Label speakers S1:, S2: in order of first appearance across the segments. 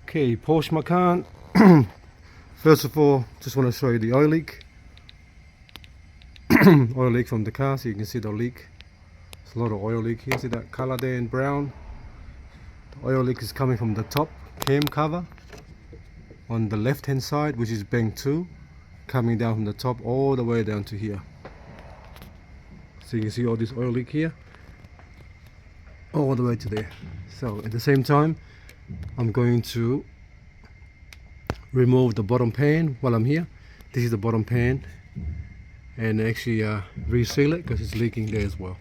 S1: Okay, Porsche Macan. First of all, just want to show you the oil leak. Oil leak from the car, so you can see the leak. There's a lot of oil leak here. See that color there in brown? The oil leak is coming from the top cam cover on the left hand side, which is bank 2, coming down from the top all the way down to here. So you can see all this oil leak here, all the way to there. So at the same time, I'm going to remove the bottom pan while I'm here. This is the bottom pan, and actually reseal it because it's leaking there as well.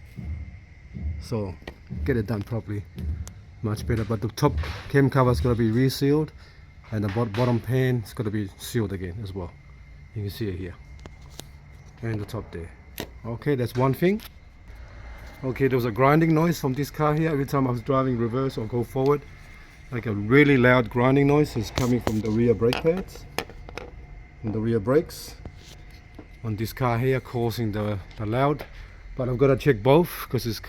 S1: So get it done properly, much better. But the top cam cover is going to be resealed, and the bottom pan is going to be sealed again as well. You can see it here, and the top there. Okay, that's one thing. Okay, there was a grinding noise from this car here every time I was driving reverse or go forward. Like a really loud grinding noise is coming from the rear brake pads, from the rear brakes on this car here, causing the loud. But I've got to check both because it's,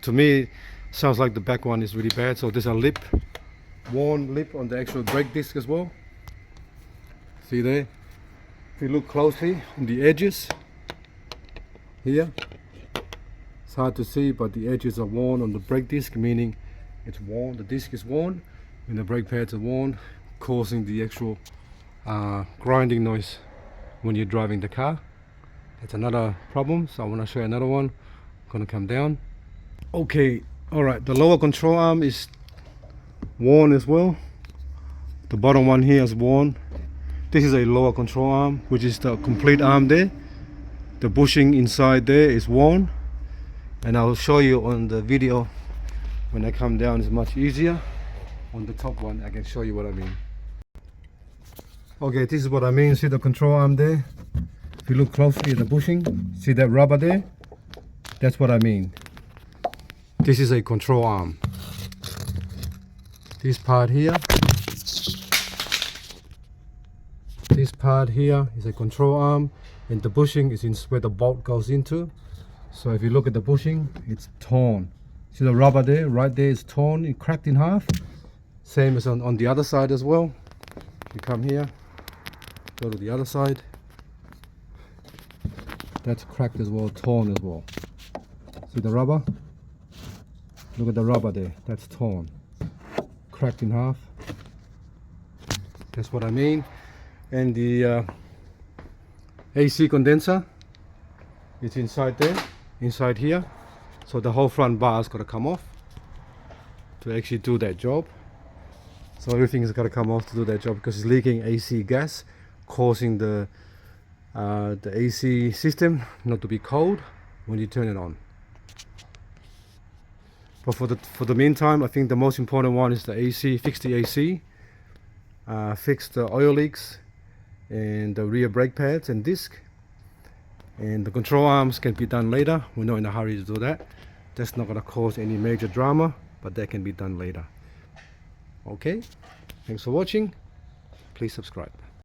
S1: to me, sounds like the back one is really bad. So there's a lip, worn lip on the actual brake disc as well. See there? If you look closely on the edges here, it's hard to see, but the edges are worn on the brake disc, meaning it's worn, the disc is worn, and the brake pads are worn, causing the actual grinding noise when you're driving the car. That's another problem, so I want to show you another one. I'm gonna come down. Okay, alright, the lower control arm is worn as well. The bottom one here is worn. This is a lower control arm, which is the complete arm there. The bushing inside there is worn, and I'll show you on the video when I come down. It's much easier. On the top one I can show you what I mean. Okay, this is what I mean. See the control arm there? If you look closely at the bushing, see that rubber there? That's what I mean. This is a control arm. This part here is a control arm, and the bushing is in where the bolt goes into. So if you look at the bushing, it's torn. See the rubber there? Right there is torn, it cracked in half. Same as on the other side as well. If you come here, go to the other side, that's cracked as well, torn as well. See the rubber? Look at the rubber there, that's torn, cracked in half. That's what I mean. And the AC condenser is inside there, inside here. So the whole front bar is got to come off to actually do that job. So everything is got to come off to do that job because it's leaking AC gas, causing the AC system not to be cold when you turn it on. But for the meantime, I think the most important one is the AC. Fix the AC, fix the oil leaks and the rear brake pads and disc. And the control arms can be done later. We're not in a hurry to do that. That's not going to cause any major drama, but that can be done later. Okay, thanks for watching. Please subscribe.